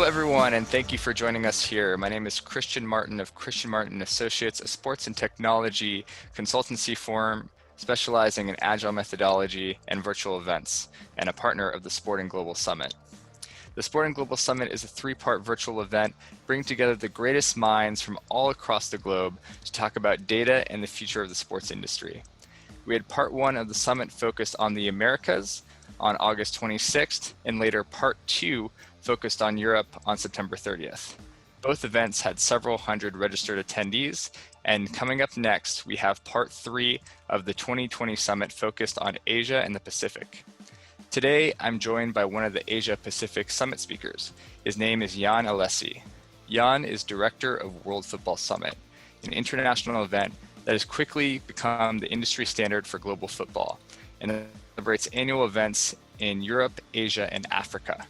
everyone, and thank you for joining us here. My name is Christian Martin of Christian Martin Associates, a sports and technology consultancy firm specializing in agile methodology and virtual events, and a partner of the SportIn Global Summit. The SportIn Global Summit is a three-part virtual event bringing together the greatest minds from all across the globe to talk about data and the future of the sports industry. We had part one of the summit focused on the Americas on August 26th, and later part two focused on Europe on September 30th. Both events had several hundred registered attendees, and coming up next, we have part three of the 2020 summit focused on Asia and the Pacific. Today, I'm joined by one of the Asia Pacific Summit speakers. His name is Jan Alessie. Jan is director of World Football Summit, an international event that has quickly become the industry standard for global football and celebrates annual events in Europe, Asia, and Africa.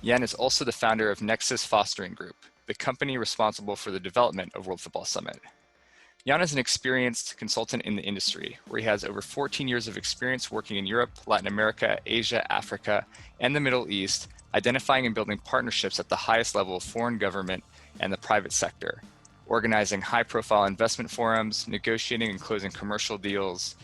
Jan is also the founder of Nexus Fostering Group, the company responsible for the development of World Football Summit. Jan is an experienced consultant in the industry, where he has over 14 years of experience working in Europe, Latin America, Asia, Africa, and the Middle East, identifying and building partnerships at the highest level of foreign government and the private sector, organizing high-profile investment forums, negotiating and closing commercial deals,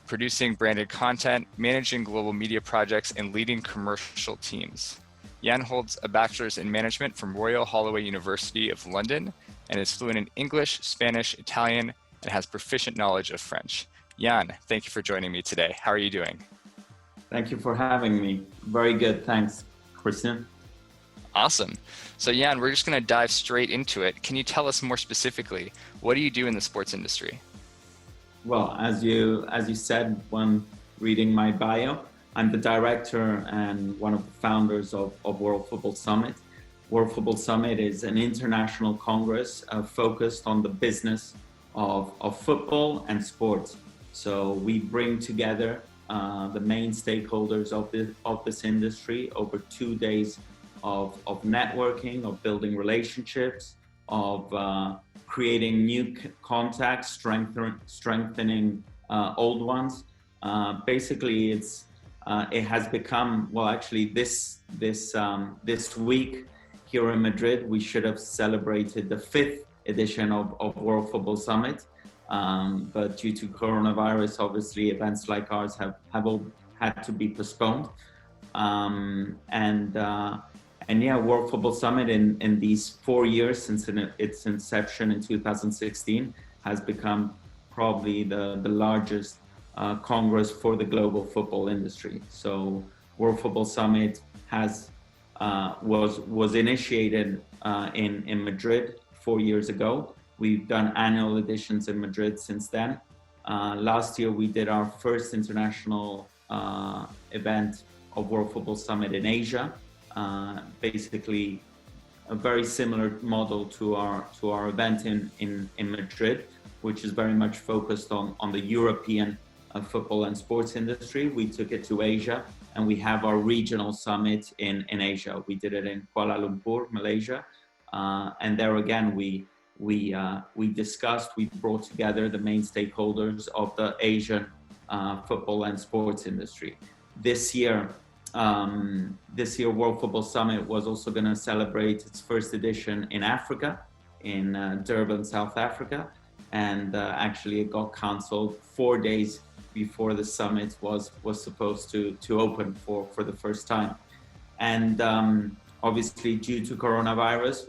producing branded content, managing global media projects, and leading commercial teams. Jan holds a bachelor's in management from Royal Holloway University of London and is fluent in English, Spanish, Italian, and has proficient knowledge of French. Jan, thank you for joining me today. How are you doing? Thank you for having me. Very good, thanks, Christian. Awesome. So Jan, we're just going to dive straight into it. Can you tell us more specifically, what do you do in the sports industry? Well, as you said when reading my bio, I'm the director and one of the founders of World Football Summit. World Football Summit is an international congress focused on the business of football and sports. So we bring together the main stakeholders of this industry over 2 days of networking, of building relationships, of creating new contacts, strengthening old ones. Basically, it has become, well, actually this week here in Madrid, we should have celebrated the 5th edition of World Football Summit. But due to coronavirus, obviously events like ours have all had to be postponed. And yeah, World Football Summit in these 4 years since its inception in 2016 has become probably the largest congress for the global football industry. So World Football Summit was initiated in Madrid 4 years ago. We've done annual editions in Madrid since then. Last year we did our first international event of World Football Summit in Asia. Basically a very similar model to our event in Madrid, which is very much focused on the European football and sports industry. We took it to Asia, and we have our regional summit in Asia. We did it in Kuala Lumpur, Malaysia, and there again we brought together the main stakeholders of the Asian football and sports industry. This year World Football Summit was also going to celebrate its first edition in Africa, in Durban, South Africa, and actually it got cancelled 4 days before the summit was supposed to open for the first time. And obviously due to coronavirus,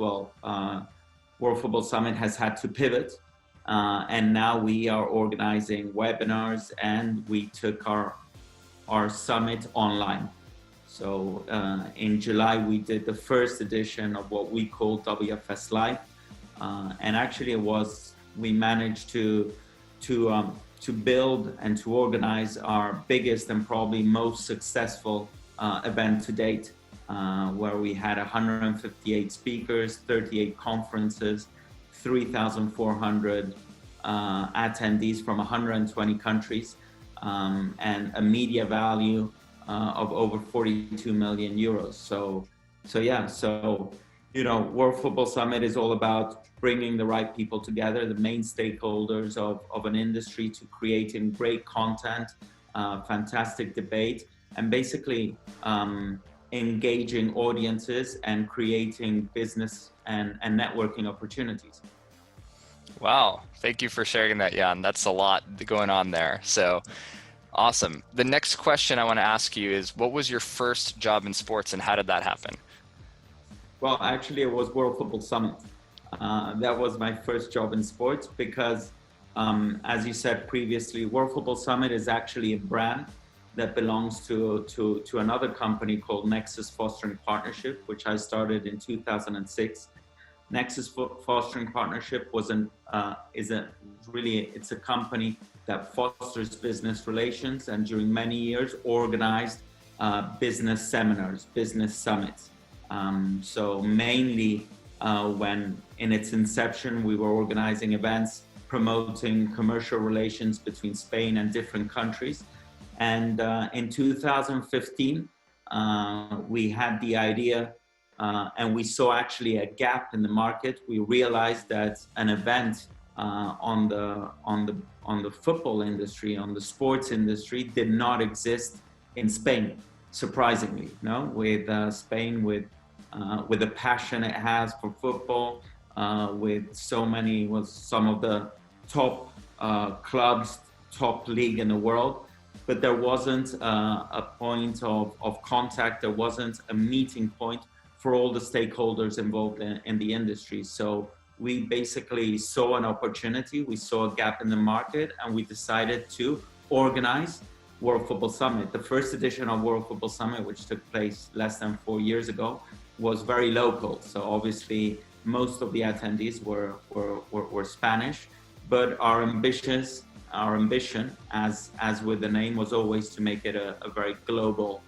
World Football Summit has had to pivot, and now we are organizing webinars, and we took our summit online. So in July, we did the first edition of what we call WFS Live. And actually we managed to build and to organize our biggest and probably most successful event to date, where we had 158 speakers, 38 conferences, 3,400 attendees from 120 countries, and a media value of over 42 million euros. So World Football Summit is all about bringing the right people together, the main stakeholders of an industry, to creating great content, fantastic debate, and basically engaging audiences and creating business and networking opportunities. Wow. Thank you for sharing that, Jan. That's a lot going on there. So awesome. The next question I want to ask you is, what was your first job in sports and how did that happen? Well, actually, it was World Football Summit. That was my first job in sports because, as you said previously, World Football Summit is actually a brand that belongs to another company called Nexus Fostering Partnership, which I started in 2006. Nexus Fostering Partnership it's a company that fosters business relations and during many years organized business seminars, business summits. So mainly when in its inception, we were organizing events promoting commercial relations between Spain and different countries. And in 2015, we had the idea and we saw actually a gap in the market. We realized that an event on the football industry, on the sports industry, did not exist in Spain, surprisingly, no? With Spain, with the passion it has for football, with some of the top clubs, top league in the world. But there wasn't a point of contact, there wasn't a meeting point for all the stakeholders involved in the industry. So we basically saw an opportunity, we saw a gap in the market, and we decided to organize World Football Summit. The first edition of World Football Summit, which took place less than 4 years ago, was very local. So obviously most of the attendees were Spanish, but our ambition, as with the name, was always to make it a very global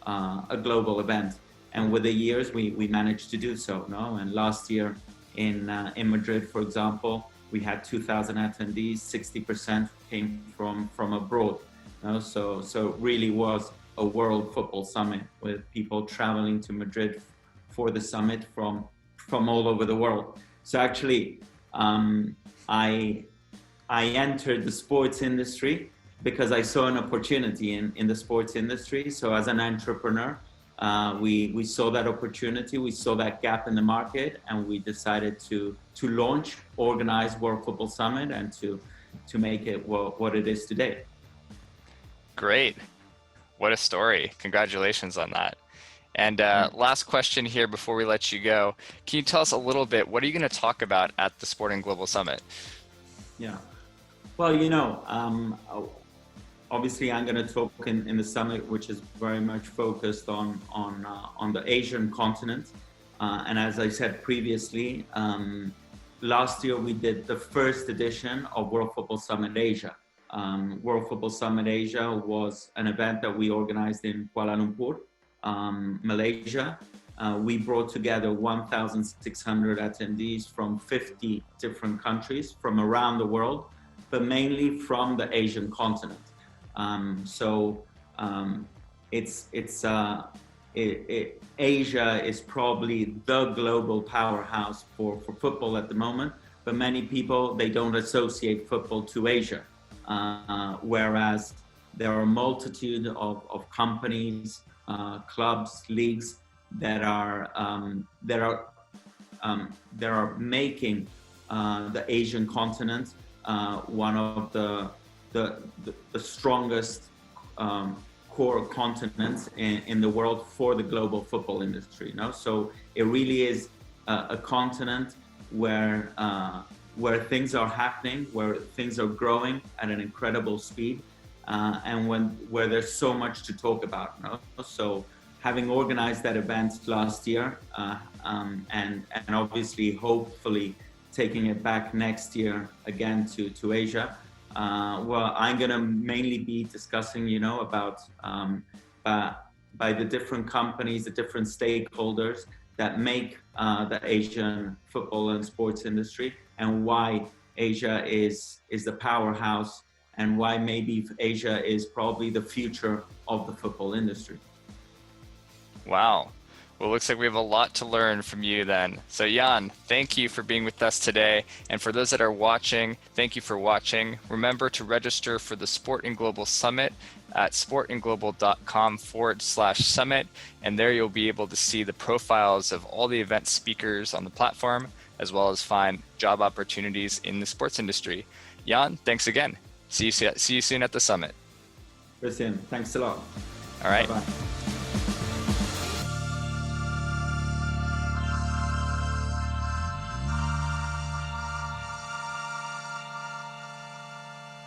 event. And with the years, we managed to do so. No, and last year in Madrid, for example, we had 2,000 attendees. 60% came from abroad. No? So it really was a World Football Summit with people traveling to Madrid for the summit from all over the world. So actually, I entered the sports industry because I saw an opportunity in the sports industry. So as an entrepreneur, we saw that opportunity, we saw that gap in the market, and we decided to organize World Football Summit and to make it what it is today. Great. What a story. Congratulations on that. And last question here before we let you go. Can you tell us a little bit, what are you going to talk about at the SportIn Global Summit? Yeah. Well, obviously I'm going to talk in the summit, which is very much focused on the Asian continent. And as I said previously, last year we did the first edition of World Football Summit Asia. World Football Summit Asia was an event that we organized in Kuala Lumpur, Malaysia. We brought together 1,600 attendees from 50 different countries from around the world, but mainly from the Asian continent. Asia is probably the global powerhouse for football at the moment, but many people, they don't associate football to Asia. Whereas there are a multitude of companies, clubs, leagues that are making the Asian continent one of the strongest core continents in the world for the global football industry. You know? So it really is a continent where things are happening, where things are growing at an incredible speed, and where there's so much to talk about. You know? So having organized that event last year, and obviously, hopefully, taking it back next year again to Asia. Well, I'm gonna mainly be discussing, about by the different companies, the different stakeholders that make the Asian football and sports industry, and why Asia is the powerhouse, and why maybe Asia is probably the future of the football industry. Wow. Well, it looks like we have a lot to learn from you then. So Jan, thank you for being with us today. And for those that are watching, thank you for watching. Remember to register for the SportIn Global Summit at sportinglobal.com/summit. And there you'll be able to see the profiles of all the event speakers on the platform, as well as find job opportunities in the sports industry. Jan, thanks again. See you soon at the summit. Christian, thanks a lot. All right. Bye-bye.